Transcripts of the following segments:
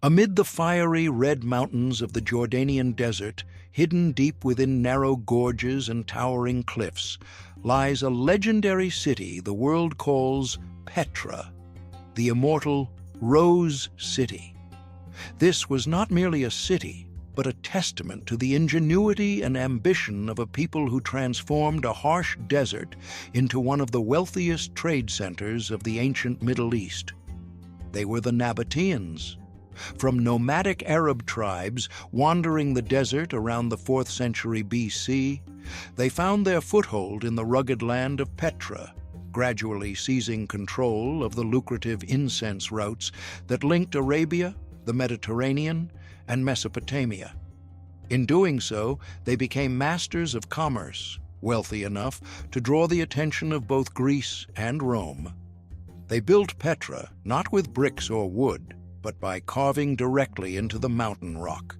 Amid the fiery red mountains of the Jordanian desert, hidden deep within narrow gorges and towering cliffs, lies a legendary city the world calls Petra, the immortal Rose City. This was not merely a city, but a testament to the ingenuity and ambition of a people who transformed a harsh desert into one of the wealthiest trade centers of the ancient Middle East. They were the Nabataeans, from nomadic Arab tribes wandering the desert around the 4th century BC. They found their foothold in the rugged land of Petra, gradually seizing control of the lucrative incense routes that linked Arabia, the Mediterranean, and Mesopotamia. In doing so, they became masters of commerce, wealthy enough to draw the attention of both Greece and Rome. They built Petra not with bricks or wood, but by carving directly into the mountain rock.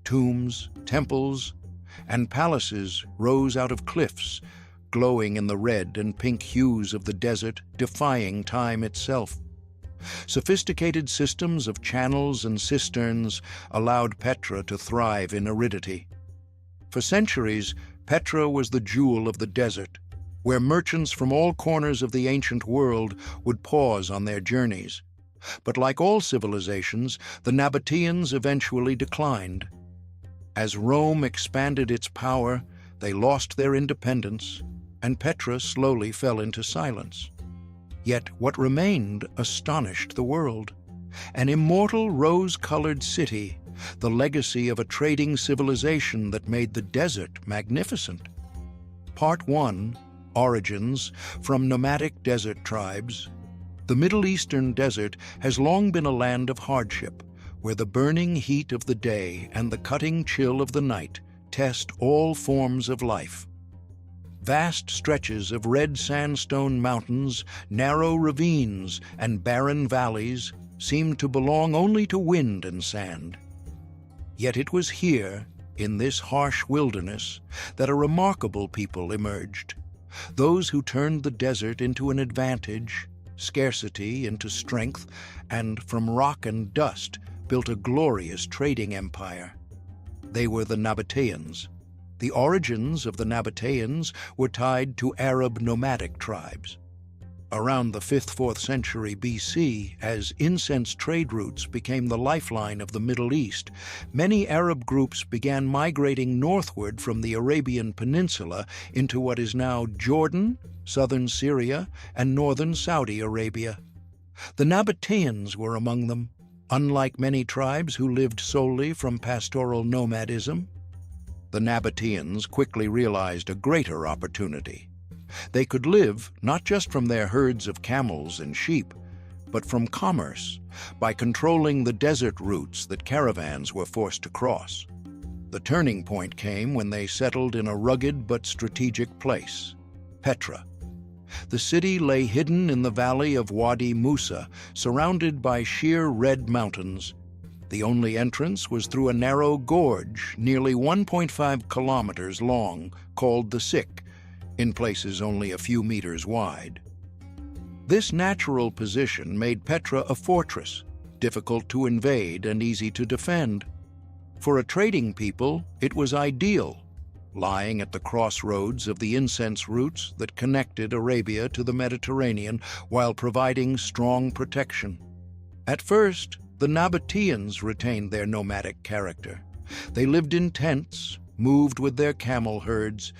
Tombs, temples, and palaces rose out of cliffs, glowing in the red and pink hues of the desert, defying time itself. Sophisticated systems of channels and cisterns allowed Petra to thrive in aridity. For centuries, Petra was the jewel of the desert, where merchants from all corners of the ancient world would pause on their journeys. But like all civilizations, the Nabataeans eventually declined. As Rome expanded its power, they lost their independence, and Petra slowly fell into silence. Yet what remained astonished the world. An immortal rose-colored city, the legacy of a trading civilization that made the desert magnificent. Part 1. Origins from nomadic desert tribes. The Middle Eastern desert has long been a land of hardship, where the burning heat of the day and the cutting chill of the night test all forms of life. Vast stretches of red sandstone mountains, narrow ravines, and barren valleys seemed to belong only to wind and sand. Yet it was here, in this harsh wilderness, that a remarkable people emerged. Those who turned the desert into an advantage, scarcity into strength, and from rock and dust built a glorious trading empire. They were the Nabataeans. The origins of the Nabataeans were tied to Arab nomadic tribes. Around the 5th–4th century BC, as incense trade routes became the lifeline of the Middle East, many Arab groups began migrating northward from the Arabian Peninsula into what is now Jordan, southern Syria, and northern Saudi Arabia. The Nabataeans were among them, unlike many tribes who lived solely from pastoral nomadism. The Nabataeans quickly realized a greater opportunity. They could live not just from their herds of camels and sheep, but from commerce, by controlling the desert routes that caravans were forced to cross. The turning point came when they settled in a rugged but strategic place, Petra. The city lay hidden in the valley of Wadi Musa, surrounded by sheer red mountains. The only entrance was through a narrow gorge, nearly 1.5 kilometers long, called the Siq, in places only a few meters wide. This natural position made Petra a fortress, difficult to invade and easy to defend. For a trading people, it was ideal, lying at the crossroads of the incense routes that connected Arabia to the Mediterranean while providing strong protection. At first, the Nabataeans retained their nomadic character. They lived in tents, moved with their camel herds,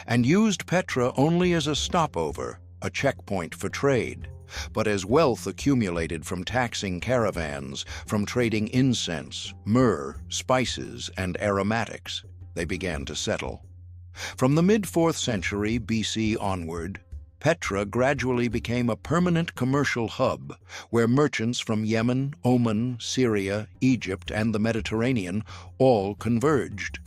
and used Petra only as a stopover, a checkpoint for trade. But as wealth accumulated from taxing caravans, from trading incense, myrrh, spices, and aromatics, they began to settle. From the mid-4th century BC onward, Petra gradually became a permanent commercial hub where merchants from Yemen, Oman, Syria, Egypt, and the Mediterranean all converged.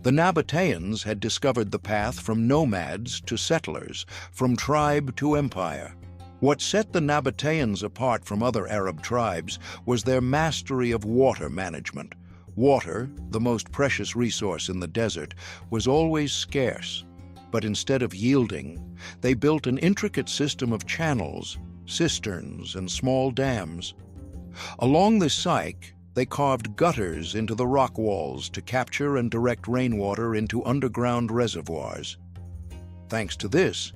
The Nabataeans had discovered the path from nomads to settlers, from tribe to empire. What set the Nabataeans apart from other Arab tribes was their mastery of water management. Water, the most precious resource in the desert, was always scarce. But instead of yielding, they built an intricate system of channels, cisterns, and small dams. Along the Syke, they carved gutters into the rock walls to capture and direct rainwater into underground reservoirs. Thanks to this,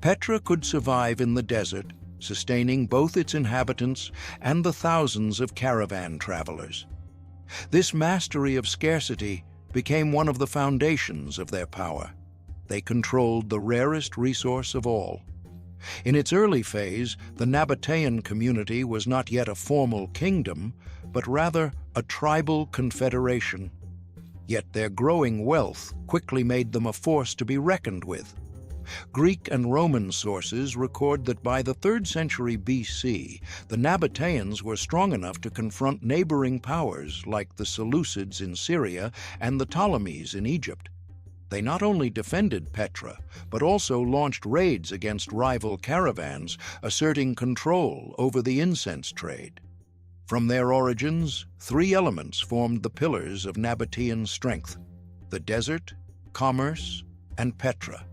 Petra could survive in the desert, sustaining both its inhabitants and the thousands of caravan travelers. This mastery of scarcity became one of the foundations of their power. They controlled the rarest resource of all. In its early phase, the Nabataean community was not yet a formal kingdom, but rather a tribal confederation. Yet their growing wealth quickly made them a force to be reckoned with. Greek and Roman sources record that by the 3rd century BC, the Nabataeans were strong enough to confront neighboring powers like the Seleucids in Syria and the Ptolemies in Egypt. They not only defended Petra, but also launched raids against rival caravans, asserting control over the incense trade. From their origins, 3 elements formed the pillars of Nabataean strength: the desert, commerce, and Petra.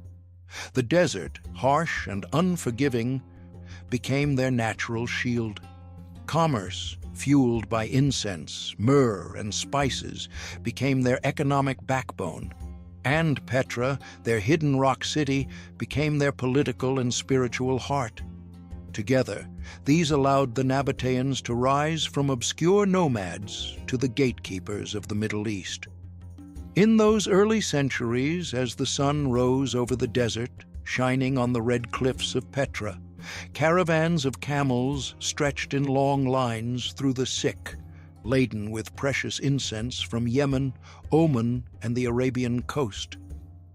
The desert, harsh and unforgiving, became their natural shield. Commerce, fueled by incense, myrrh, and spices, became their economic backbone. And Petra, their hidden rock city, became their political and spiritual heart. Together, these allowed the Nabataeans to rise from obscure nomads to the gatekeepers of the Middle East. In those early centuries, as the sun rose over the desert, shining on the red cliffs of Petra, caravans of camels stretched in long lines through the Syke, laden with precious incense from Yemen, Oman, and the Arabian coast.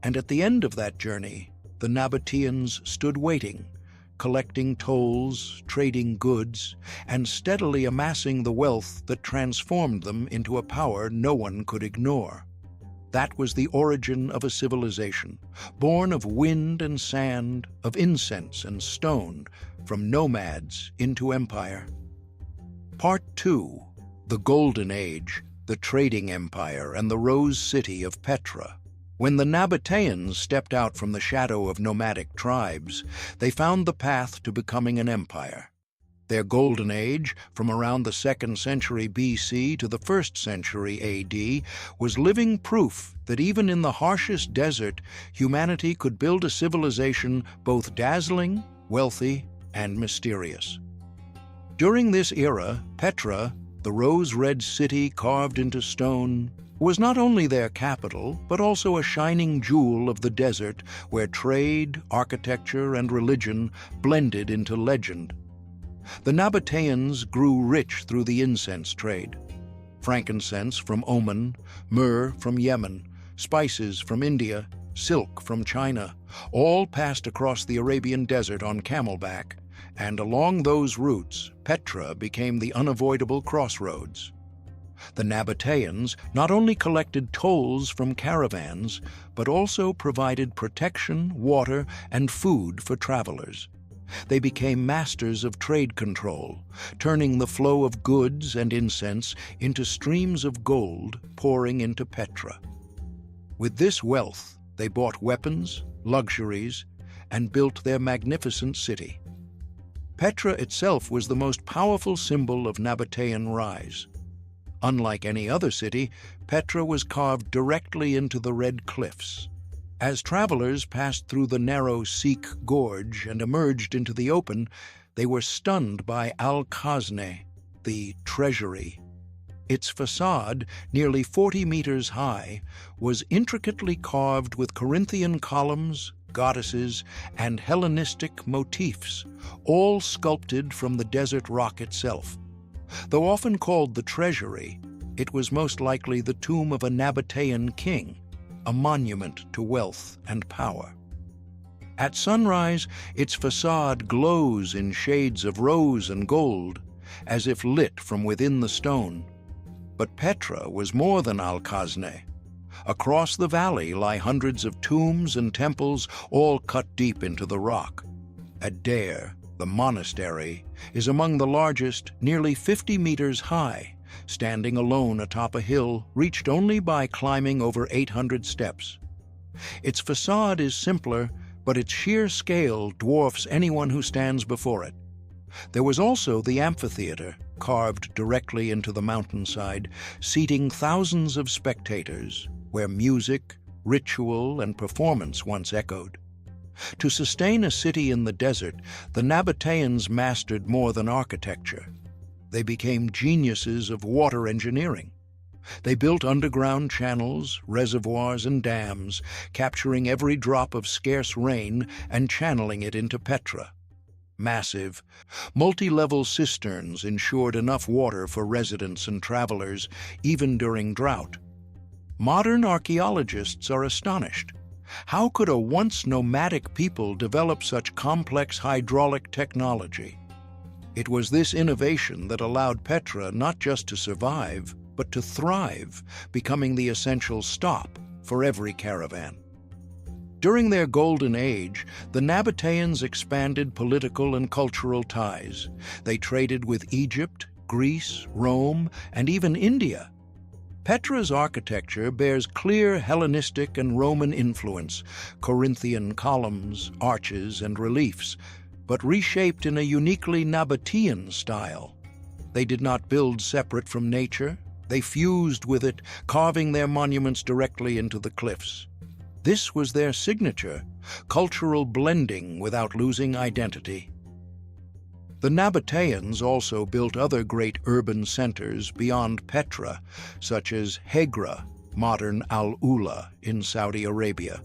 And at the end of that journey, the Nabataeans stood waiting, collecting tolls, trading goods, and steadily amassing the wealth that transformed them into a power no one could ignore. That was the origin of a civilization, born of wind and sand, of incense and stone, from nomads into empire. Part 2. The Golden Age, the Trading Empire, and the Rose City of Petra. When the Nabataeans stepped out from the shadow of nomadic tribes, they found the path to becoming an empire. Their golden age, from around the 2nd century BC to the 1st century AD, was living proof that even in the harshest desert, humanity could build a civilization both dazzling, wealthy, and mysterious. During this era, Petra, the rose-red city carved into stone, was not only their capital, but also a shining jewel of the desert where trade, architecture, and religion blended into legend. The Nabataeans grew rich through the incense trade. Frankincense from Oman, myrrh from Yemen, spices from India, silk from China, all passed across the Arabian desert on camelback, and along those routes, Petra became the unavoidable crossroads. The Nabataeans not only collected tolls from caravans, but also provided protection, water, and food for travelers. They became masters of trade control, turning the flow of goods and incense into streams of gold pouring into Petra. With this wealth, they bought weapons, luxuries, and built their magnificent city. Petra itself was the most powerful symbol of Nabataean rise. Unlike any other city, Petra was carved directly into the red cliffs. As travelers passed through the narrow Syke gorge and emerged into the open, they were stunned by Al-Khazneh, the treasury. Its facade, nearly 40 meters high, was intricately carved with Corinthian columns, goddesses, and Hellenistic motifs, all sculpted from the desert rock itself. Though often called the treasury, it was most likely the tomb of a Nabataean king, a monument to wealth and power. At sunrise, its facade glows in shades of rose and gold, as if lit from within the stone. But Petra was more than Al-Khazneh. Across the valley lie hundreds of tombs and temples, all cut deep into the rock. Ad Deir, the monastery, is among the largest, nearly 50 meters high, standing alone atop a hill reached only by climbing over 800 steps. Its facade is simpler, but its sheer scale dwarfs anyone who stands before it. There was also the amphitheater, carved directly into the mountainside, seating thousands of spectators, where music, ritual, and performance once echoed. To sustain a city in the desert, the Nabataeans mastered more than architecture. They became geniuses of water engineering. They built underground channels, reservoirs, and dams, capturing every drop of scarce rain and channeling it into Petra. Massive, multi-level cisterns ensured enough water for residents and travelers, even during drought. Modern archaeologists are astonished. How could a once nomadic people develop such complex hydraulic technology? It was this innovation that allowed Petra not just to survive, but to thrive, becoming the essential stop for every caravan. During their golden age, the Nabataeans expanded political and cultural ties. They traded with Egypt, Greece, Rome, and even India. Petra's architecture bears clear Hellenistic and Roman influence, Corinthian columns, arches, and reliefs, but reshaped in a uniquely Nabataean style. They did not build separate from nature. They fused with it, carving their monuments directly into the cliffs. This was their signature, cultural blending without losing identity. The Nabataeans also built other great urban centers beyond Petra, such as Hegra, modern Al-Ula in Saudi Arabia,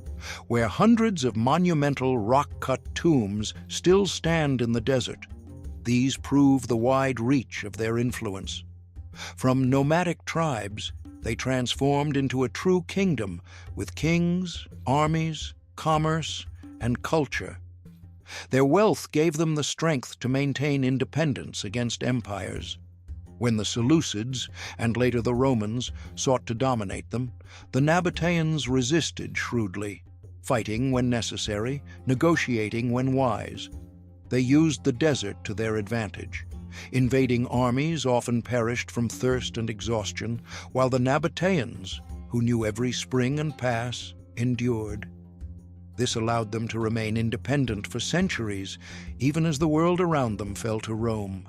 where hundreds of monumental rock-cut tombs still stand in the desert. These prove the wide reach of their influence. From nomadic tribes, they transformed into a true kingdom with kings, armies, commerce, and culture. Their wealth gave them the strength to maintain independence against empires. When the Seleucids, and later the Romans, sought to dominate them, the Nabataeans resisted shrewdly, fighting when necessary, negotiating when wise. They used the desert to their advantage. Invading armies often perished from thirst and exhaustion, while the Nabataeans, who knew every spring and pass, endured. This allowed them to remain independent for centuries, even as the world around them fell to Rome.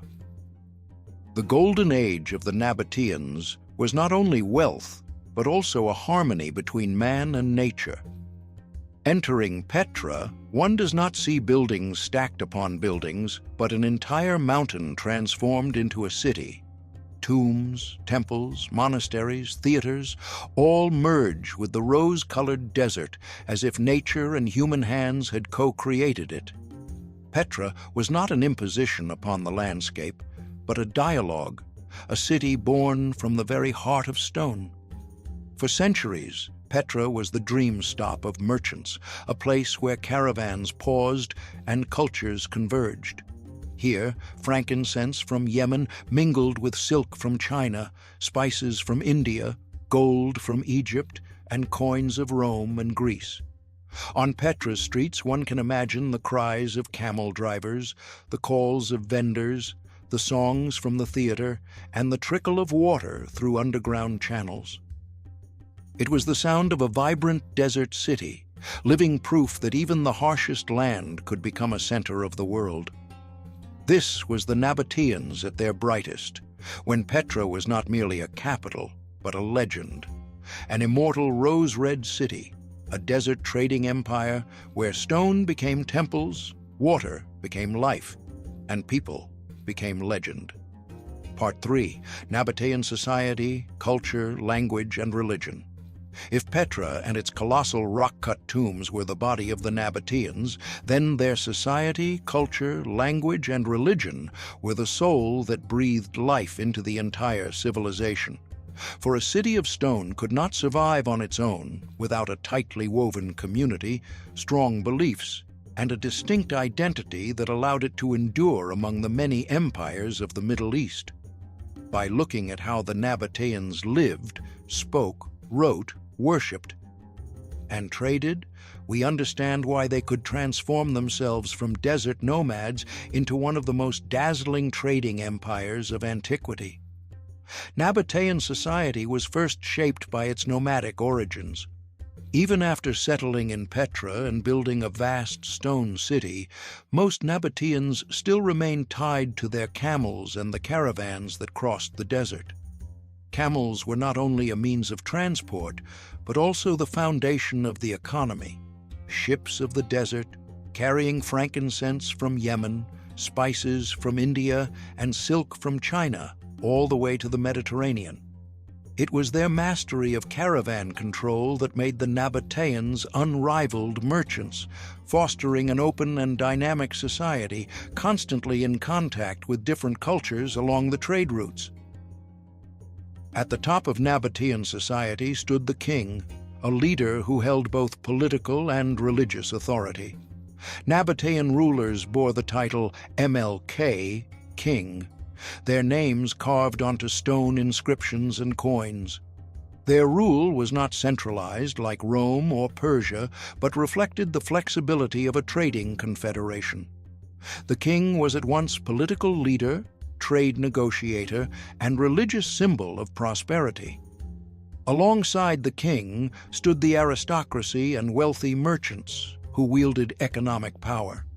The golden age of the Nabataeans was not only wealth, but also a harmony between man and nature. Entering Petra, one does not see buildings stacked upon buildings, but an entire mountain transformed into a city. Tombs, temples, monasteries, theaters, all merge with the rose-colored desert as if nature and human hands had co-created it. Petra was not an imposition upon the landscape, but a dialogue, a city born from the very heart of stone. For centuries, Petra was the dream stop of merchants, a place where caravans paused and cultures converged. Here, frankincense from Yemen mingled with silk from China, spices from India, gold from Egypt, and coins of Rome and Greece. On Petra's streets, one can imagine the cries of camel drivers, the calls of vendors, the songs from the theater, and the trickle of water through underground channels. It was the sound of a vibrant desert city, living proof that even the harshest land could become a center of the world. This was the Nabataeans at their brightest, when Petra was not merely a capital, but a legend, an immortal rose-red city, a desert trading empire where stone became temples, water became life, and people became legend. Part 3. Nabataean Society, Culture, Language, and Religion. If Petra and its colossal rock-cut tombs were the body of the Nabataeans, then their society, culture, language, and religion were the soul that breathed life into the entire civilization. For a city of stone could not survive on its own without a tightly woven community, strong beliefs, and a distinct identity that allowed it to endure among the many empires of the Middle East. By looking at how the Nabataeans lived, spoke, wrote, worshipped, and traded, we understand why they could transform themselves from desert nomads into one of the most dazzling trading empires of antiquity. Nabataean society was first shaped by its nomadic origins. Even after settling in Petra and building a vast stone city, most Nabataeans still remained tied to their camels and the caravans that crossed the desert. Camels were not only a means of transport, but also the foundation of the economy. Ships of the desert, carrying frankincense from Yemen, spices from India, and silk from China, all the way to the Mediterranean. It was their mastery of caravan control that made the Nabataeans unrivaled merchants, fostering an open and dynamic society, constantly in contact with different cultures along the trade routes. At the top of Nabataean society stood the king, a leader who held both political and religious authority. Nabataean rulers bore the title MLK, king, their names carved onto stone inscriptions and coins. Their rule was not centralized like Rome or Persia, but reflected the flexibility of a trading confederation. The king was at once political leader, trade negotiator, and religious symbol of prosperity. Alongside the king stood the aristocracy and wealthy merchants who wielded economic power.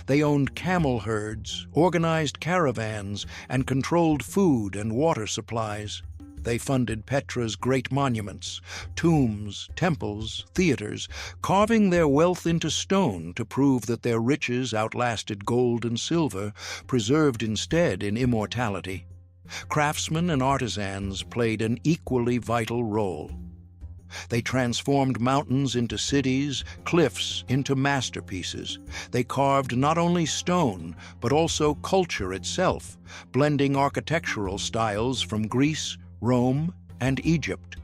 They owned camel herds, organized caravans, and controlled food and water supplies. They funded Petra's great monuments, tombs, temples, theaters, carving their wealth into stone to prove that their riches outlasted gold and silver, preserved instead in immortality. Craftsmen and artisans played an equally vital role. They transformed mountains into cities, cliffs into masterpieces. They carved not only stone, but also culture itself, blending architectural styles from Greece, Rome, and Egypt.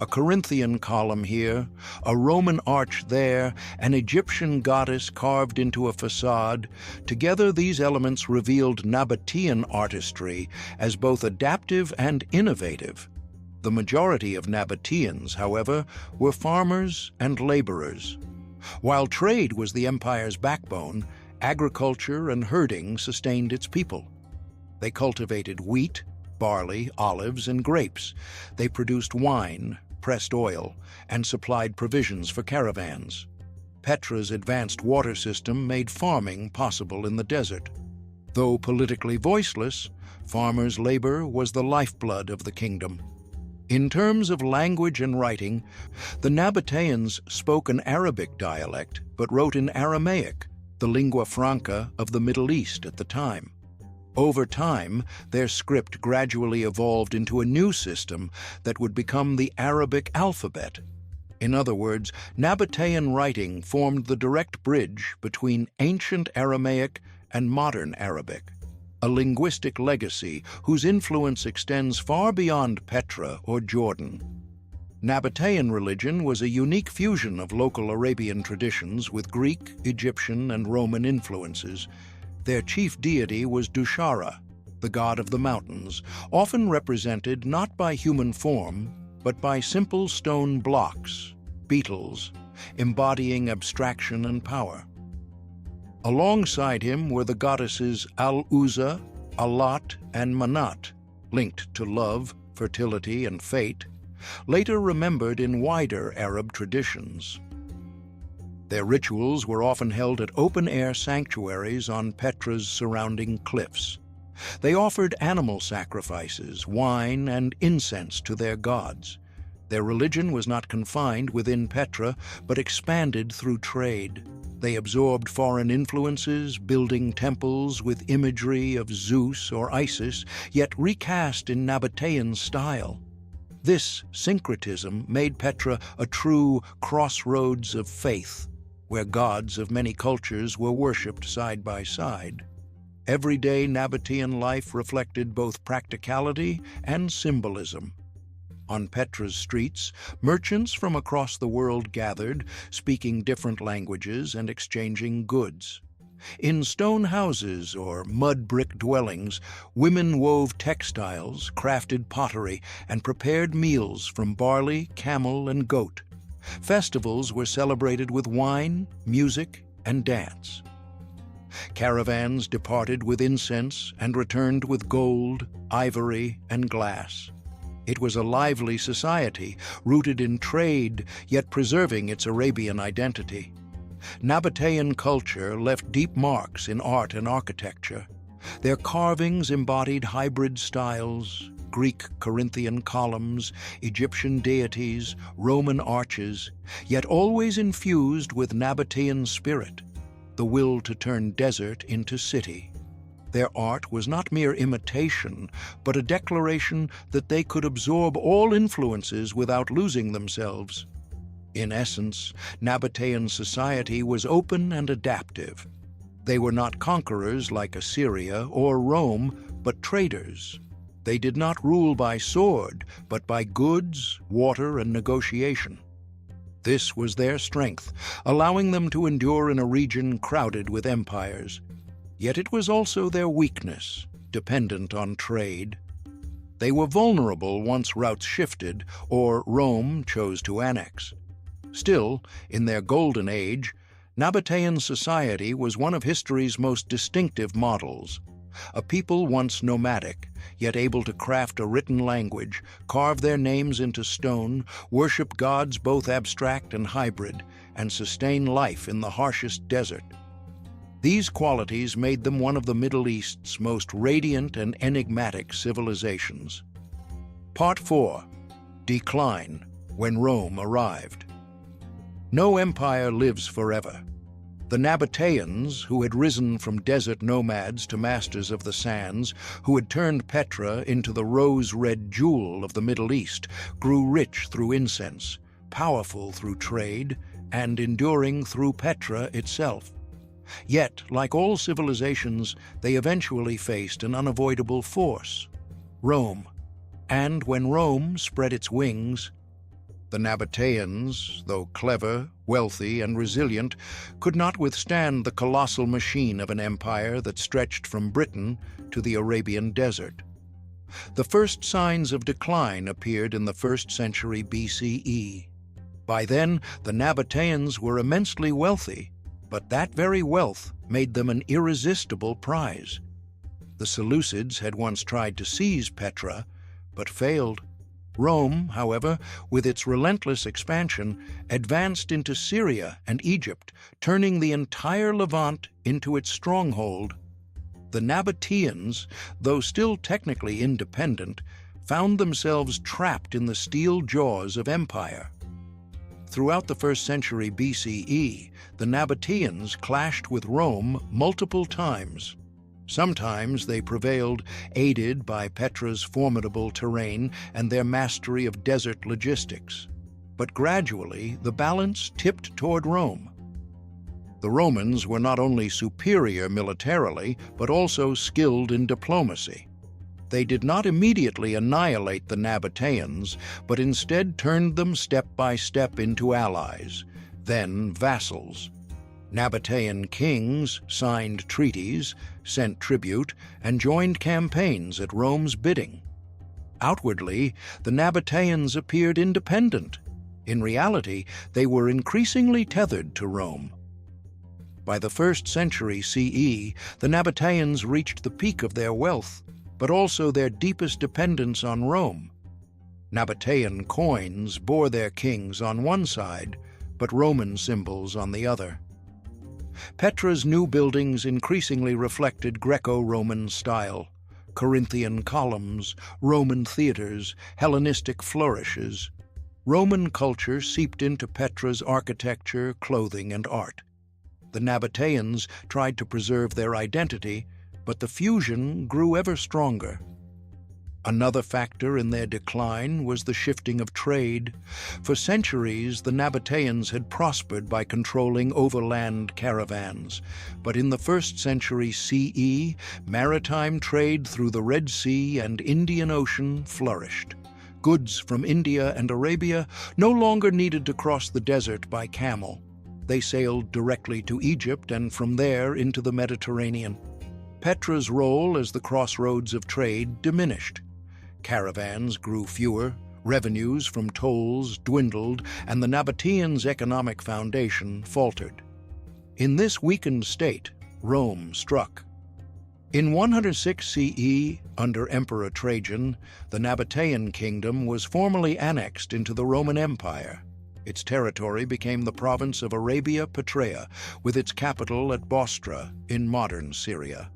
A Corinthian column here, a Roman arch there, an Egyptian goddess carved into a facade. Together, these elements revealed Nabataean artistry as both adaptive and innovative. The majority of Nabataeans, however, were farmers and laborers. While trade was the empire's backbone, agriculture and herding sustained its people. They cultivated wheat, barley, olives, and grapes. They produced wine, pressed oil, and supplied provisions for caravans. Petra's advanced water system made farming possible in the desert. Though politically voiceless, farmers' labor was the lifeblood of the kingdom. In terms of language and writing, the Nabataeans spoke an Arabic dialect but wrote in Aramaic, the lingua franca of the Middle East at the time. Over time, their script gradually evolved into a new system that would become the Arabic alphabet. In other words, Nabataean writing formed the direct bridge between ancient Aramaic and modern Arabic, a linguistic legacy whose influence extends far beyond Petra or Jordan. Nabataean religion was a unique fusion of local Arabian traditions with Greek, Egyptian, and Roman influences. Their chief deity was Dushara, the god of the mountains, often represented not by human form, but by simple stone blocks, beetles, embodying abstraction and power. Alongside him were the goddesses Al-Uzza, Alat, and Manat, linked to love, fertility, and fate, later remembered in wider Arab traditions. Their rituals were often held at open-air sanctuaries on Petra's surrounding cliffs. They offered animal sacrifices, wine, and incense to their gods. Their religion was not confined within Petra, but expanded through trade. They absorbed foreign influences, building temples with imagery of Zeus or Isis, yet recast in Nabataean style. This syncretism made Petra a true crossroads of faith, where gods of many cultures were worshipped side by side. Everyday Nabataean life reflected both practicality and symbolism. On Petra's streets, merchants from across the world gathered, speaking different languages and exchanging goods. In stone houses or mud brick dwellings, women wove textiles, crafted pottery, and prepared meals from barley, camel, and goat. Festivals were celebrated with wine, music, and dance. Caravans departed with incense and returned with gold, ivory, and glass. It was a lively society, rooted in trade, yet preserving its Arabian identity. Nabataean culture left deep marks in art and architecture. Their carvings embodied hybrid styles: Greek Corinthian columns, Egyptian deities, Roman arches, yet always infused with Nabataean spirit, the will to turn desert into city. Their art was not mere imitation, but a declaration that they could absorb all influences without losing themselves. In essence, Nabataean society was open and adaptive. They were not conquerors like Assyria or Rome, but traders. They did not rule by sword, but by goods, water, and negotiation. This was their strength, allowing them to endure in a region crowded with empires. Yet it was also their weakness, dependent on trade. They were vulnerable once routes shifted or Rome chose to annex. Still, in their golden age, Nabataean society was one of history's most distinctive models. A people once nomadic, yet able to craft a written language, carve their names into stone, worship gods both abstract and hybrid, and sustain life in the harshest desert. These qualities made them one of the Middle East's most radiant and enigmatic civilizations. Part 4. Decline, when Rome arrived. No empire lives forever. The Nabataeans, who had risen from desert nomads to masters of the sands, who had turned Petra into the rose-red jewel of the Middle East, grew rich through incense, powerful through trade, and enduring through Petra itself. Yet, like all civilizations, they eventually faced an unavoidable force: Rome. And when Rome spread its wings, the Nabataeans, though clever, wealthy, and resilient, could not withstand the colossal machine of an empire that stretched from Britain to the Arabian desert. The first signs of decline appeared in the 1st century BCE. By then, the Nabataeans were immensely wealthy, but that very wealth made them an irresistible prize. The Seleucids had once tried to seize Petra, but failed. Rome, however, with its relentless expansion, advanced into Syria and Egypt, turning the entire Levant into its stronghold. The Nabataeans, though still technically independent, found themselves trapped in the steel jaws of empire. Throughout the 1st century BCE, the Nabataeans clashed with Rome multiple times. Sometimes they prevailed, aided by Petra's formidable terrain and their mastery of desert logistics. But gradually, the balance tipped toward Rome. The Romans were not only superior militarily, but also skilled in diplomacy. They did not immediately annihilate the Nabataeans, but instead turned them step by step into allies, then vassals. Nabataean kings signed treaties, sent tribute, and joined campaigns at Rome's bidding. Outwardly, the Nabataeans appeared independent. In reality, they were increasingly tethered to Rome. By the 1st century CE, the Nabataeans reached the peak of their wealth, but also their deepest dependence on Rome. Nabataean coins bore their kings on one side, but Roman symbols on the other. Petra's new buildings increasingly reflected Greco-Roman style: Corinthian columns, Roman theaters, Hellenistic flourishes. Roman culture seeped into Petra's architecture, clothing, and art. The Nabataeans tried to preserve their identity, but the fusion grew ever stronger. Another factor in their decline was the shifting of trade. For centuries, the Nabataeans had prospered by controlling overland caravans, but in the 1st century CE, maritime trade through the Red Sea and Indian Ocean flourished. Goods from India and Arabia no longer needed to cross the desert by camel. They sailed directly to Egypt and from there into the Mediterranean. Petra's role as the crossroads of trade diminished. Caravans grew fewer, revenues from tolls dwindled, and the Nabataeans' economic foundation faltered. In this weakened state, Rome struck. In 106 CE, under Emperor Trajan, the Nabataean kingdom was formally annexed into the Roman Empire. Its territory became the province of Arabia Petraea, with its capital at Bostra in modern Syria.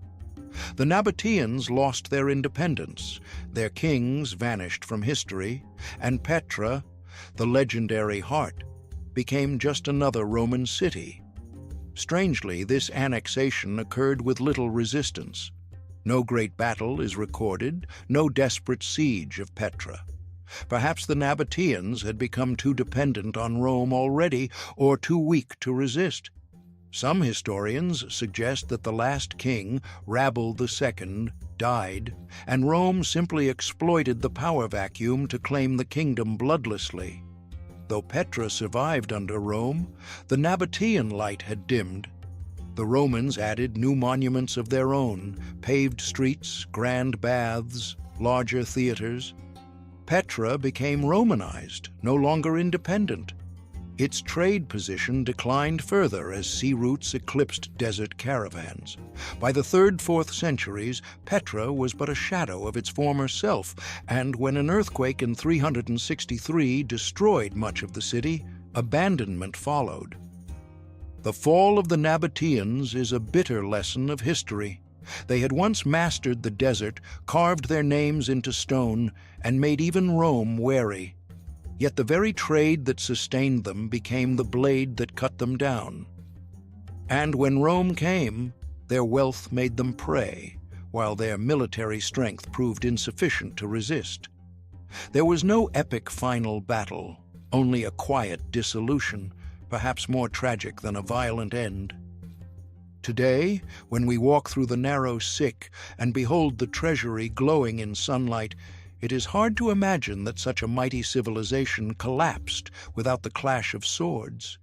The Nabataeans lost their independence, their kings vanished from history, and Petra, the legendary heart, became just another Roman city. Strangely, this annexation occurred with little resistance. No great battle is recorded, no desperate siege of Petra. Perhaps the Nabataeans had become too dependent on Rome already, or too weak to resist. Some historians suggest that the last king, Rabble II, died, and Rome simply exploited the power vacuum to claim the kingdom bloodlessly. Though Petra survived under Rome, the Nabataean light had dimmed. The Romans added new monuments of their own, paved streets, grand baths, larger theaters. Petra became Romanized, no longer independent. Its trade position declined further as sea routes eclipsed desert caravans. By the 3rd–4th centuries, Petra was but a shadow of its former self, and when an earthquake in 363 destroyed much of the city, abandonment followed. The fall of the Nabataeans is a bitter lesson of history. They had once mastered the desert, carved their names into stone, and made even Rome wary. Yet the very trade that sustained them became the blade that cut them down. And when Rome came, their wealth made them prey, while their military strength proved insufficient to resist. There was no epic final battle, only a quiet dissolution, perhaps more tragic than a violent end. Today, when we walk through the narrow Sick and behold the treasury glowing in sunlight, it is hard to imagine that such a mighty civilization collapsed without the clash of swords.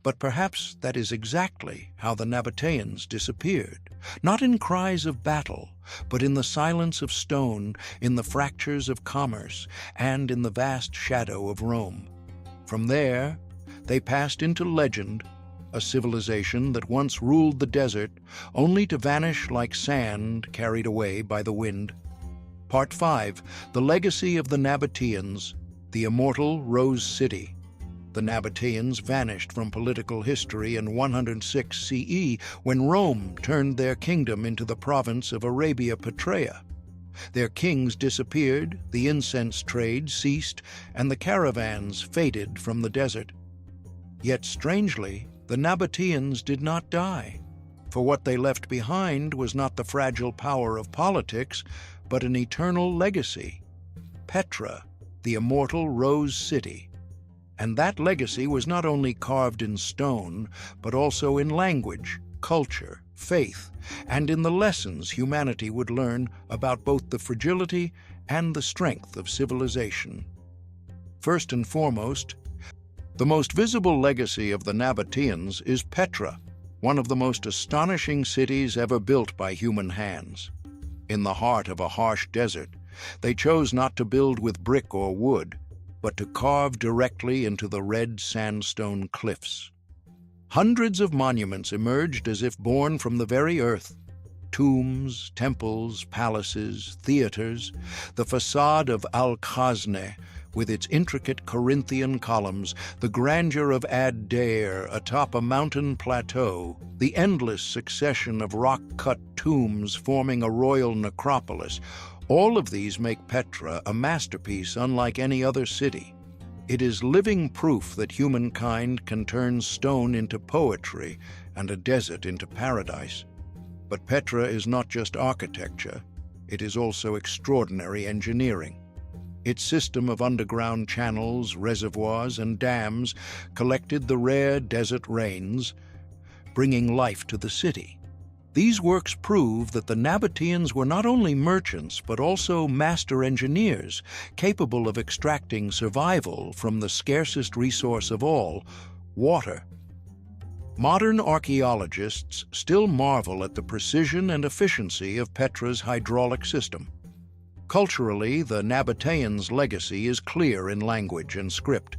But perhaps that is exactly how the Nabataeans disappeared, not in cries of battle, but in the silence of stone, in the fractures of commerce, and in the vast shadow of Rome. From there, they passed into legend, a civilization that once ruled the desert, only to vanish like sand carried away by the wind. Part 5. The Legacy of the Nabataeans, the Immortal Rose City. The Nabataeans vanished from political history in 106 CE when Rome turned their kingdom into the province of Arabia Petraea. Their kings disappeared, the incense trade ceased, and the caravans faded from the desert. Yet strangely, the Nabataeans did not die, for what they left behind was not the fragile power of politics, but an eternal legacy. Petra, the immortal Rose City. And that legacy was not only carved in stone, but also in language, culture, faith, and in the lessons humanity would learn about both the fragility and the strength of civilization. First and foremost, the most visible legacy of the Nabataeans is Petra, one of the most astonishing cities ever built by human hands. In the heart of a harsh desert, they chose not to build with brick or wood, but to carve directly into the red sandstone cliffs. Hundreds of monuments emerged as if born from the very earth. Tombs, temples, palaces, theaters, the facade of Al-Khazneh, with its intricate Corinthian columns, the grandeur of Ad Deir atop a mountain plateau, the endless succession of rock-cut tombs forming a royal necropolis, all of these make Petra a masterpiece unlike any other city. It is living proof that humankind can turn stone into poetry and a desert into paradise. But Petra is not just architecture, it is also extraordinary engineering. Its system of underground channels, reservoirs, and dams collected the rare desert rains, bringing life to the city. These works prove that the Nabataeans were not only merchants, but also master engineers, capable of extracting survival from the scarcest resource of all, water. Modern archaeologists still marvel at the precision and efficiency of Petra's hydraulic system. Culturally, the Nabataeans' legacy is clear in language and script.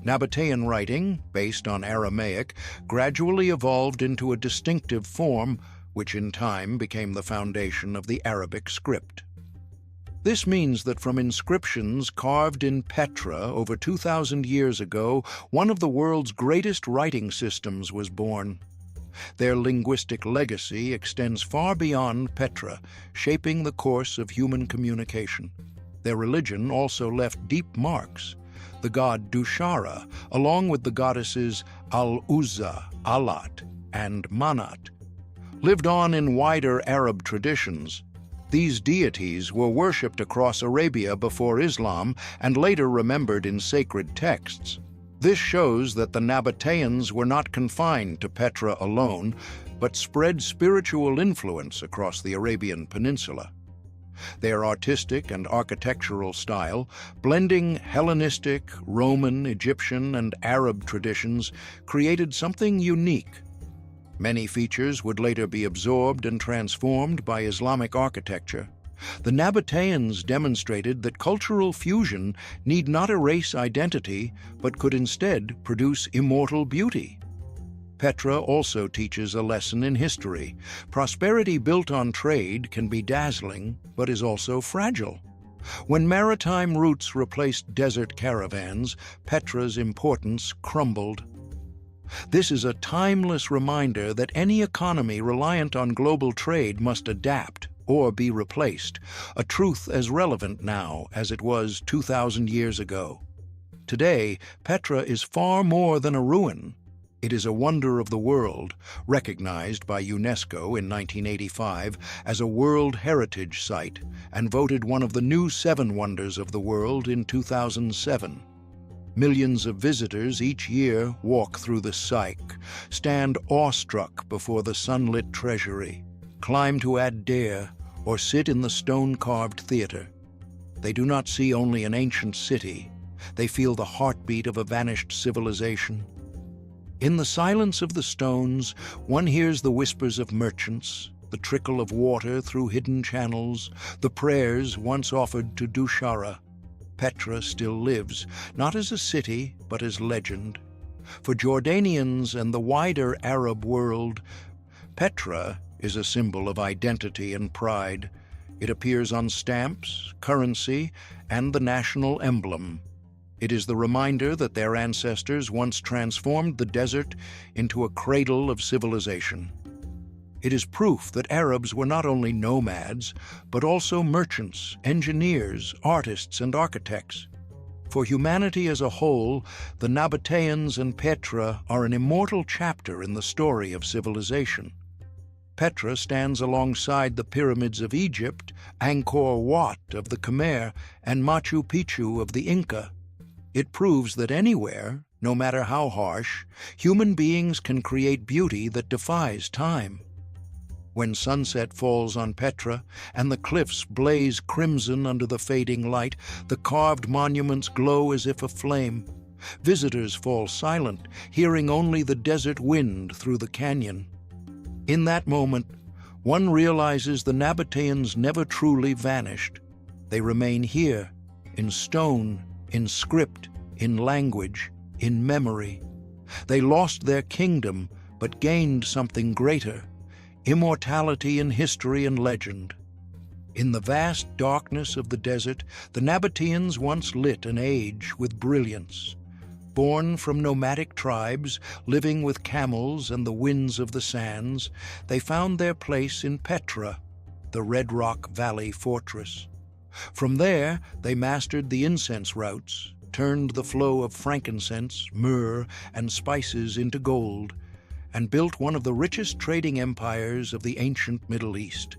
Nabataean writing, based on Aramaic, gradually evolved into a distinctive form which in time became the foundation of the Arabic script. This means that from inscriptions carved in Petra over 2,000 years ago, one of the world's greatest writing systems was born. Their linguistic legacy extends far beyond Petra, shaping the course of human communication. Their religion also left deep marks. The god Dushara, along with the goddesses Al-Uzza, Alat, and Manat, lived on in wider Arab traditions. These deities were worshipped across Arabia before Islam and later remembered in sacred texts. This shows that the Nabataeans were not confined to Petra alone, but spread spiritual influence across the Arabian Peninsula. Their artistic and architectural style, blending Hellenistic, Roman, Egyptian, and Arab traditions, created something unique. Many features would later be absorbed and transformed by Islamic architecture. The Nabataeans demonstrated that cultural fusion need not erase identity, but could instead produce immortal beauty. Petra also teaches a lesson in history. Prosperity built on trade can be dazzling, but is also fragile. When maritime routes replaced desert caravans, Petra's importance crumbled. This is a timeless reminder that any economy reliant on global trade must adapt or be replaced, a truth as relevant now as it was 2,000 years ago. Today, Petra is far more than a ruin. It is a wonder of the world, recognized by UNESCO in 1985 as a World Heritage Site and voted one of the new 7 wonders of the world in 2007. Millions of visitors each year walk through the site, stand awestruck before the sunlit treasury, climb to Ad Deir, or sit in the stone-carved theater. They do not see only an ancient city, they feel the heartbeat of a vanished civilization. In the silence of the stones, one hears the whispers of merchants, the trickle of water through hidden channels, the prayers once offered to Dushara. Petra still lives, not as a city, but as legend. For Jordanians and the wider Arab world, Petra is a symbol of identity and pride. It appears on stamps, currency, and the national emblem. It is the reminder that their ancestors once transformed the desert into a cradle of civilization. It is proof that Arabs were not only nomads, but also merchants, engineers, artists, and architects. For humanity as a whole, the Nabataeans and Petra are an immortal chapter in the story of civilization. Petra stands alongside the pyramids of Egypt, Angkor Wat of the Khmer, and Machu Picchu of the Inca. It proves that anywhere, no matter how harsh, human beings can create beauty that defies time. When sunset falls on Petra and the cliffs blaze crimson under the fading light, the carved monuments glow as if aflame. Visitors fall silent, hearing only the desert wind through the canyon. In that moment, one realizes the Nabataeans never truly vanished. They remain here, in stone, in script, in language, in memory. They lost their kingdom, but gained something greater: immortality in history and legend. In the vast darkness of the desert, the Nabataeans once lit an age with brilliance. Born from nomadic tribes, living with camels and the winds of the sands, they found their place in Petra, the Red Rock Valley fortress. From there, they mastered the incense routes, turned the flow of frankincense, myrrh, and spices into gold, and built one of the richest trading empires of the ancient Middle East.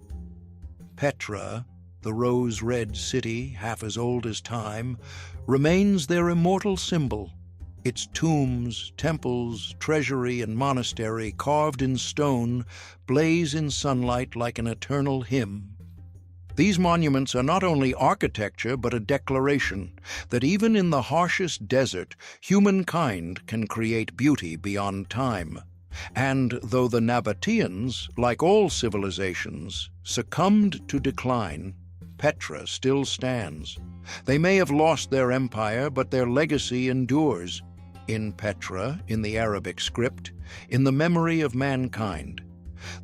Petra, the rose-red city half as old as time, remains their immortal symbol. Its tombs, temples, treasury, and monastery, carved in stone, blaze in sunlight like an eternal hymn. These monuments are not only architecture, but a declaration that even in the harshest desert, humankind can create beauty beyond time. And though the Nabataeans, like all civilizations, succumbed to decline, Petra still stands. They may have lost their empire, but their legacy endures. In Petra, in the Arabic script, in the memory of mankind.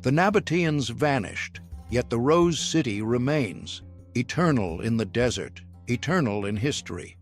The Nabataeans vanished, yet the Rose City remains, eternal in the desert, eternal in history.